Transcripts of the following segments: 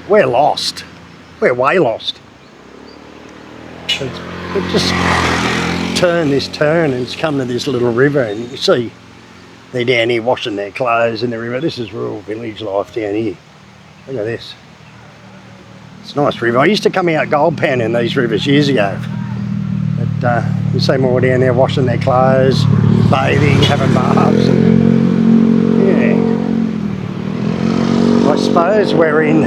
We're lost. We're way lost. We've just turned this turn and it's come to this little river, and you see they're down here washing their clothes in the river. This is rural village life down here. Look at this. It's a nice river. I used to come out gold panning in these rivers years ago. But you see more down there washing their clothes, bathing, having baths. Yeah. I suppose we're in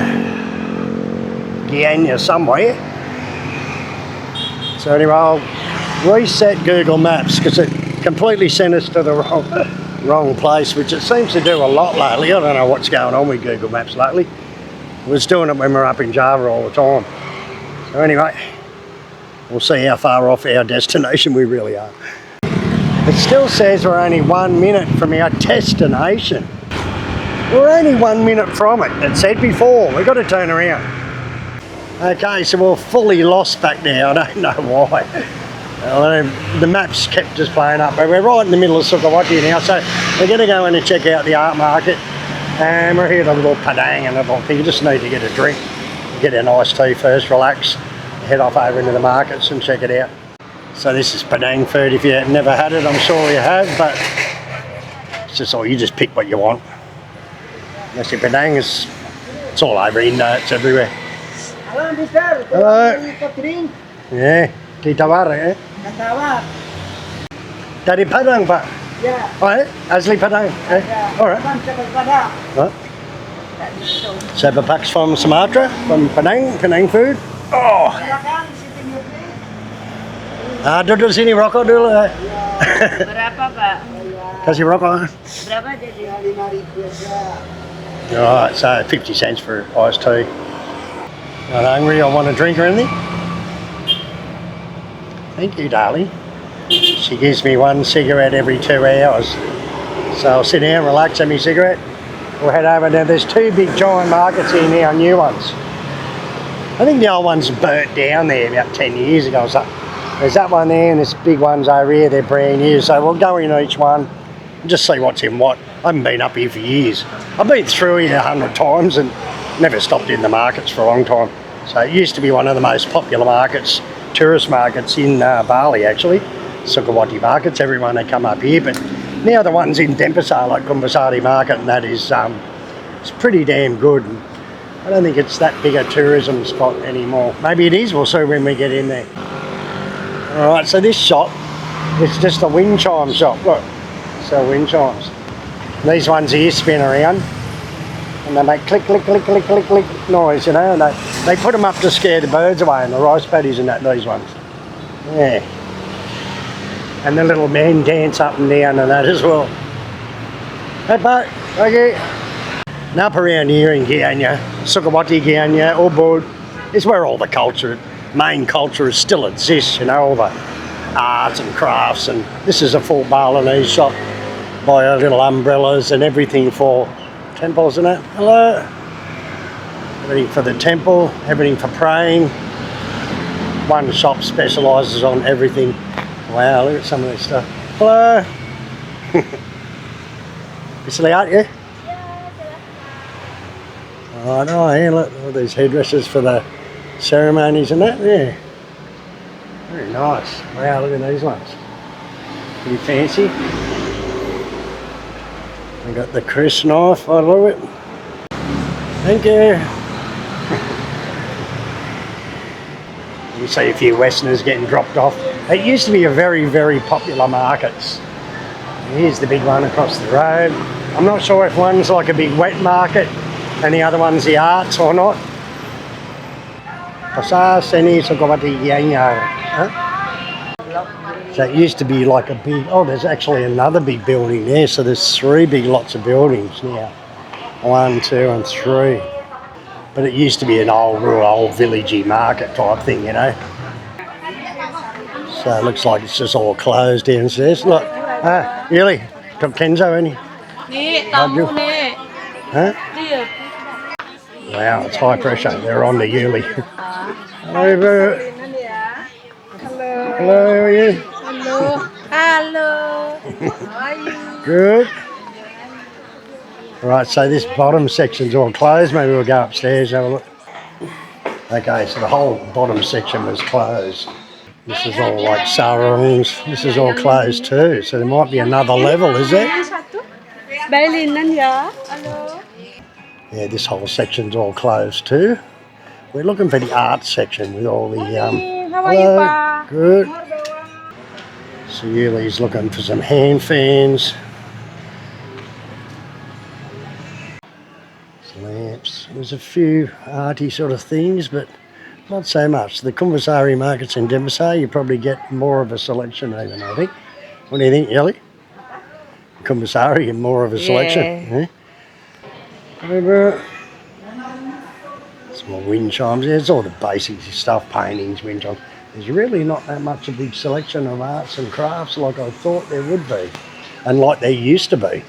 Guyana somewhere. So anyway, I'll reset Google Maps because it completely sent us to the wrong place, which it seems to do a lot lately. I don't know what's going on with Google Maps lately. It was doing it when we were up in Java all the time. So anyway, we'll see how far off our destination we really are. It still says we're only 1 minute from our destination. We're only 1 minute from it. It said before. We've got to turn around. Okay, so we're fully lost back there. I don't know why. The maps kept just playing up, but we're right in the middle of Sukawati now, so we're going to go in and check out the art market. And we're here at a little Padang and a little thing. You just need to get a drink, get a nice tea first, relax, head off over into the markets and check it out. So this is Padang food. If you've never had it, I'm sure you have, but it's just all, you just pick what you want. Nasi Padang is, it's all over Indo, it's everywhere. Hello, mister. Hello. Drink? Yeah, ditawar eh? Tawar. Dari Padang, Pak? Ya. Oh, eh? Asli Padang? Eh? Ya. Alright. Huh? 7 packs from Sumatra, from Penang food. Oh. Duduk sini rokok dulu. Berapa, Pak? Kasih rokok. Berapa jadi? 5.000 aja. Alright, so 50 cents for iced tea. Not hungry, I want a drink or anything? Thank you, darling. She gives me 1 cigarette every 2 hours. So I'll sit down, relax, have my cigarette. We'll head over now. There's 2 big giant markets here now, new ones. I think the old ones burnt down there about 10 years ago or something. There's that one there and there's big ones over here, they're brand new. So we'll go in each one and just see what's in what. I haven't been up here for years. I've been through here 100 times and never stopped in the markets for a long time. So it used to be one of the most popular markets, tourist markets in Bali actually. Sukawati markets, everyone they come up here, but now the ones in Denpasar like Kumbasari market and that is it's pretty damn good. I don't think it's that big a tourism spot anymore. Maybe it is, we'll see when we get in there. Alright, so this shop is just a wind chime shop, look, sell wind chimes. These ones here spin around and they make click, click, click, click, click, click noise, you know, and they put them up to scare the birds away and the rice paddies and that, these ones. Yeah. And the little men dance up and down and that as well. Hey, Pat, okay. And up around here in Guyana, Sukawati, Guyana, Ubud, is where all the culture, main culture still exists, you know, all the arts and crafts. And this is a full Balinese shop, buy our little umbrellas and everything for temples and that. Hello. Everything for the temple, everything for praying. One shop specialises on everything. Wow, look at some of this stuff. Hello. Bisa lihat ya? Oh no, here look, all these headdresses for the ceremonies and that, yeah. Very nice. Wow, look at these ones. Pretty fancy. We got the crisp knife, I love it. Thank you. You see a few Westerners getting dropped off. It used to be a very, very popular market. Here's the big one across the road. I'm not sure if one's like a big wet market and the other one's the arts or not. So it used to be like a big, oh, there's actually another big building there. So there's 3 big lots of buildings now. 1, 2 and 3. But it used to be an old villagey market type thing, you know. So it looks like it's just all closed downstairs. Look, really? Got Kenzo, any? Huh? Wow, it's high pressure. They're on the Yuli. Hello, Hello. Hello, how are you? Hello. Hello. How are you? Good. Right, so this bottom section's all closed. Maybe we'll go upstairs and have a look. Okay, so the whole bottom section was closed. This is all like sarongs. This is all closed too. So there might be another level, is there? Yeah, this whole section's all closed too. We're looking for the art section with all the hello, good. So Yuli's looking for some hand fans. Some lamps. There's a few arty sort of things, but not so much. The Kumbasari markets in Denver, you probably get more of a selection even, I think. What do you think, Yelly? Kumbasari and more of a selection. Yeah. Over. Some more wind chimes. There's all the basic stuff, paintings, wind chimes. There's really not that much a big selection of arts and crafts like I thought there would be, and like there used to be.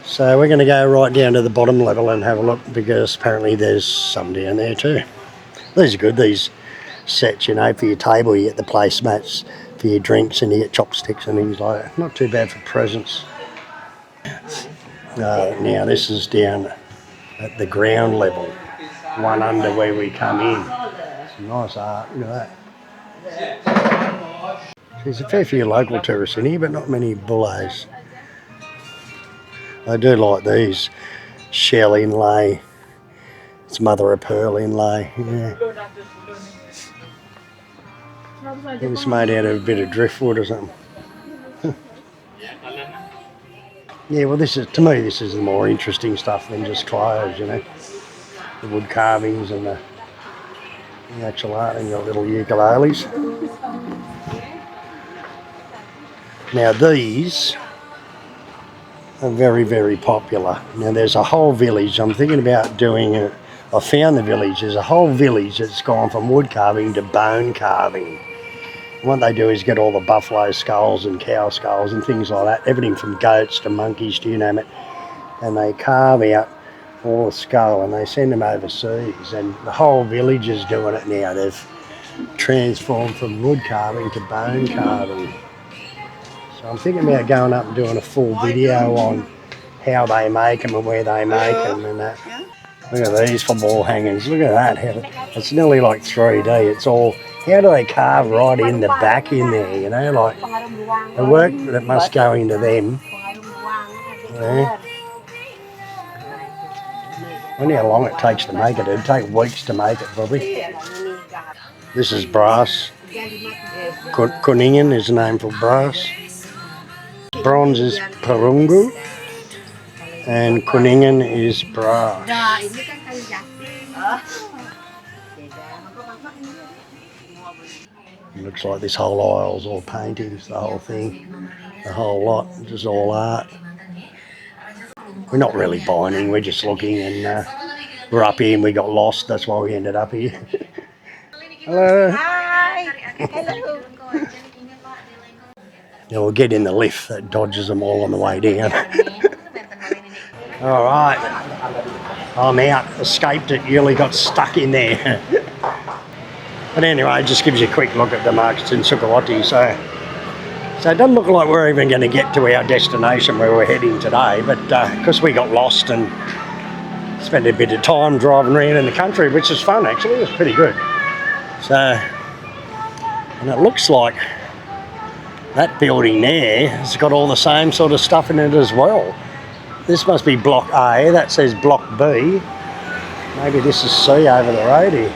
So we're going to go right down to the bottom level and have a look, because apparently there's some down there too. These are good, these sets, you know, for your table. You get the placemats for your drinks and you get chopsticks and things like that. Not too bad for presents. Now this is down at the ground level, one under where we come in. Some nice art, look at that. There's a fair few local tourists in here, but not many bullos. I do like these shell inlay. It's mother of pearl inlay. Yeah. It's made out of a bit of driftwood or something. Yeah, well, this is, to me, this is the more interesting stuff than just clothes, you know. The wood carvings and the actual art and your little ukuleles. Now these are very, very popular. Now there's a whole village. I'm thinking about doing it. I found the village. There's a whole village that's gone from wood carving to bone carving. What they do is get all the buffalo skulls and cow skulls and things like that, everything from goats to monkeys to you name it, and they carve out all the skull and they send them overseas, and the whole village is doing it now. They've transformed from wood carving to bone carving. So I'm thinking about going up and doing a full video on how they make them and where they make them and that. Look at these for wall hangings. Look at that. It's nearly like 3D. It's all, how do they carve right in the back in there, you know, like the work that must go into them. Yeah. I wonder how long it takes to make it. It'd take weeks to make it probably. This is brass. Kuningan is the name for brass. Bronze is perunggu. And Kuningan is brass. It looks like this whole aisle's all paintings, the whole thing, the whole lot, just all art. We're not really buying anything, we're just looking, and we're up here and we got lost, that's why we ended up here. Hello. Hi. Hello. Yeah, we'll get in the lift that dodges them all on the way down. All right, I'm out, escaped it, Yuli got stuck in there. But anyway, it just gives you a quick look at the markets in Sukawati. So it doesn't look like we're even going to get to our destination where we're heading today, but because we got lost and spent a bit of time driving around in the country, which is fun actually, it was pretty good. So, and it looks like that building there has got all the same sort of stuff in it as well. This must be Block A, that says Block B. Maybe this is C over the road here.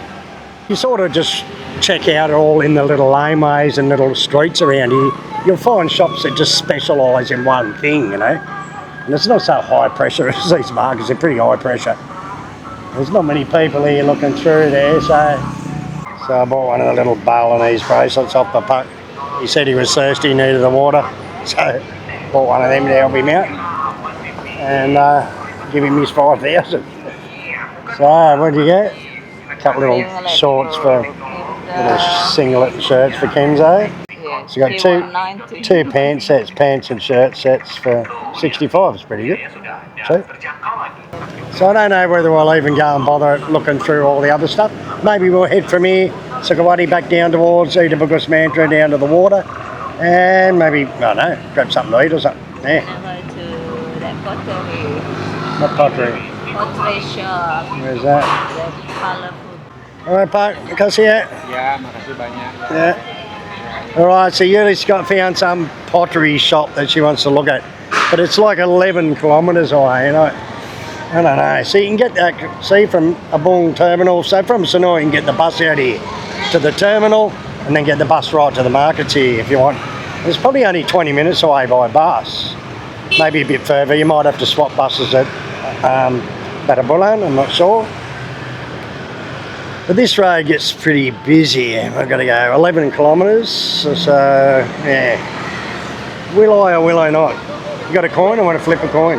You sort of just check out all in the little laneways and little streets around here. You'll find shops that just specialise in one thing, you know. And it's not so high pressure as these markets, they're pretty high pressure. There's not many people here looking through there, so I bought one of the little Balinese bracelets off the puck. He said he was thirsty, needed the water, so bought one of them to help him out. And give him his 5,000. So what did you get? A couple little shorts for little singlet shirts for Kenzo. So you got two pants sets, pants and shirt sets for 65. It's pretty good. So I don't know whether we'll even go and bother looking through all the other stuff. Maybe we'll head from here, Sukawati, back down towards either Bugus Mantra down to the water, and maybe, I don't know, grab something to eat or something. Yeah. pottery. What pottery? Pottery shop. Where's that? The colorful. Alright, Pak, makasih ya. Ya, makasih banyak. Yeah. Alright, so Yuli's found some pottery shop that she wants to look at. But it's like 11 kilometres away, you know. I don't know. So you can get that, see, from Abong Terminal. So from Sonoy, you can get the bus out here to the terminal and then get the bus right to the markets here if you want. It's probably only 20 minutes away by bus. Maybe a bit further. You might have to swap buses at Batabulan, I'm not sure. But this road gets pretty busy. I've got to go 11 kilometres. So, yeah. Will I or will I not? You got a coin? I want to flip a coin.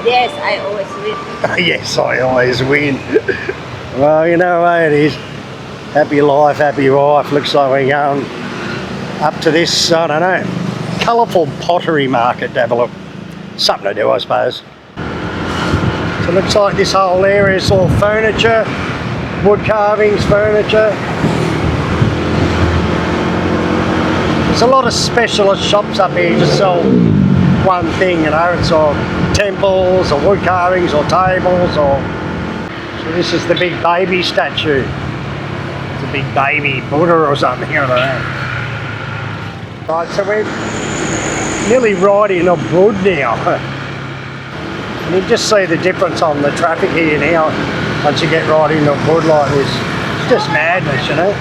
Yes, I always win. Yes, I always win. Well, you know how it is. Happy life, happy wife. Looks like we're going up to this, I don't know, colourful pottery market to have a look. Something to do, I suppose. So it looks like this whole area is all furniture, wood carvings, furniture. There's a lot of specialist shops up here to sell one thing, you know. It's all temples or wood carvings or tables or... So this is the big baby statue. It's a big baby Buddha or something, I don't know. Right, so we're nearly right in Ubud now. And you just see the difference on the traffic here now once you get right into Ubud like this. It's just madness, you know.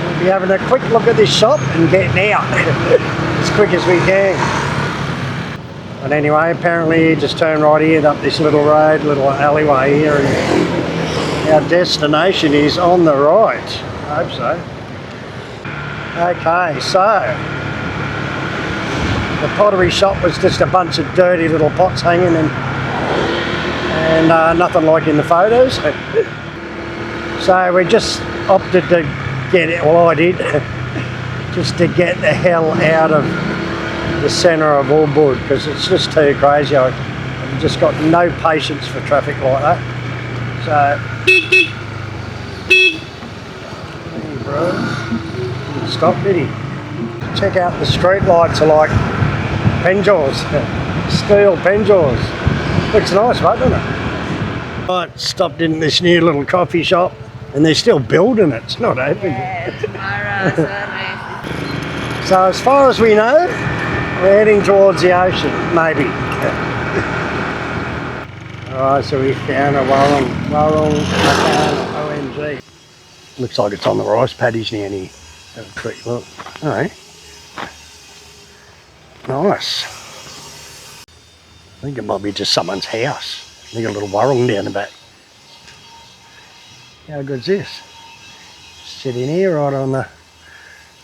We'll be having a quick look at this shop and getting out as quick as we can. But anyway, apparently you just turn right here up this little road, little alleyway here, and our destination is on the right. I hope so. Okay, so the pottery shop was just a bunch of dirty little pots hanging and nothing like in the photos. So we just opted to get it, well I did, just to get the hell out of the centre of Ubud because it's just too crazy. I've just got no patience for traffic like that. So, hey bro. Stop, did he? Check out the street lights are like penjors, steel penjors. Looks nice, mate, doesn't it? Right, stopped in this new little coffee shop and they're still building it. It's not open. Yeah, tomorrow, sorry. So as far as we know, we're heading towards the ocean, maybe. Alright, so we found a Warrung OMG. Looks like it's on the rice paddies now here. Have a quick look. Alright. Nice. I think it might be just someone's house. They got a little warrung down the back. How good's this? Sitting here right on the...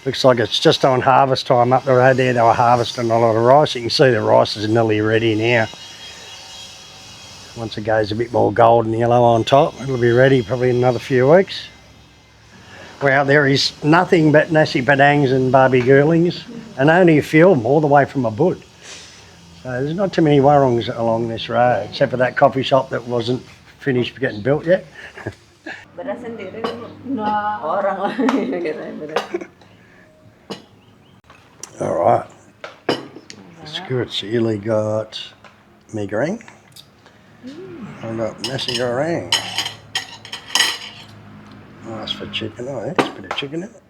Looks like it's just on harvest time up the road there. They were harvesting a lot of rice. You can see the rice is nearly ready now. Once it goes a bit more golden yellow on top, it'll be ready probably in another few weeks. Well, there is nothing but nasi padangs and barbie girlings and only a few of them all the way from Ubud. So there's not too many warungs along this road, except for that coffee shop that wasn't finished getting built yet. Beras sendiri no. Orang lain. All right, it's good. So Yuli got mee goreng. I've got nasi goreng. Nice for chicken. Oh, there's a bit of chicken in it.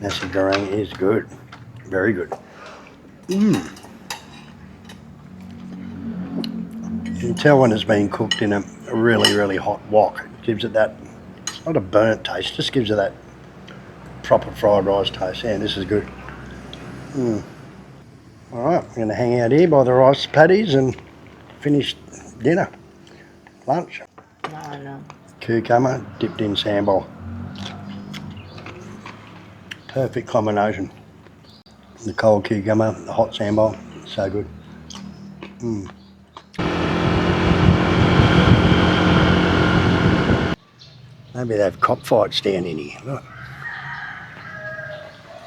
Nasi goreng is good. Very good. You can tell when it's been cooked in a really, really hot wok. It gives it that, it's not a burnt taste, just gives it that proper fried rice taste. Yeah, this is good. Alright, I'm going to hang out here by the rice paddies and finish dinner. Lunch. No. Cucumber dipped in sambal. Perfect combination. The cold cucumber, the hot sambal, so good. Maybe they have cockfights down in here. Look.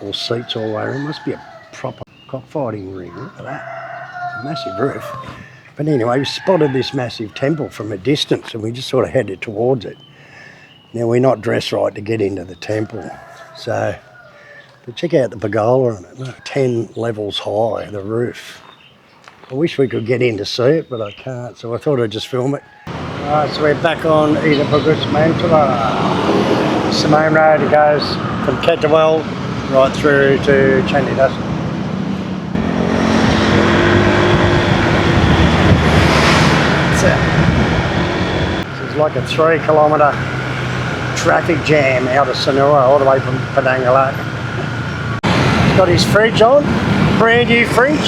All seats all the way around. Must be a proper cockfighting ring. Look at that. Massive roof. But anyway, we spotted this massive temple from a distance and we just sort of headed towards it. Now we're not dressed right to get into the temple. So, but check out the pergola on it. Look, 10 levels high, the roof. I wish we could get in to see it, but I can't, so I thought I'd just film it. Alright, so we're back on Ida Bagus Mantula. It's the main road. It goes from Kettlewell right through to Chandigarh. It's like a 3 kilometre traffic jam out of Sanura all the way from Padangala. He's got his fridge on, brand new fridge.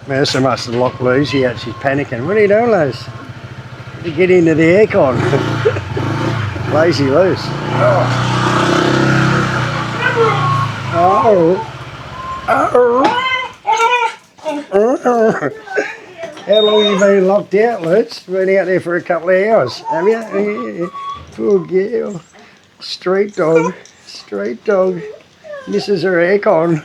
Mercer must have locked Lucy out, she's panicking. What are you doing, Luz? To get into the aircon. Lazy Luz. How long have you been locked out, Luz? Been out there for a couple of hours, have you? Poor girl. Street dog. Street dog. Misses her aircon.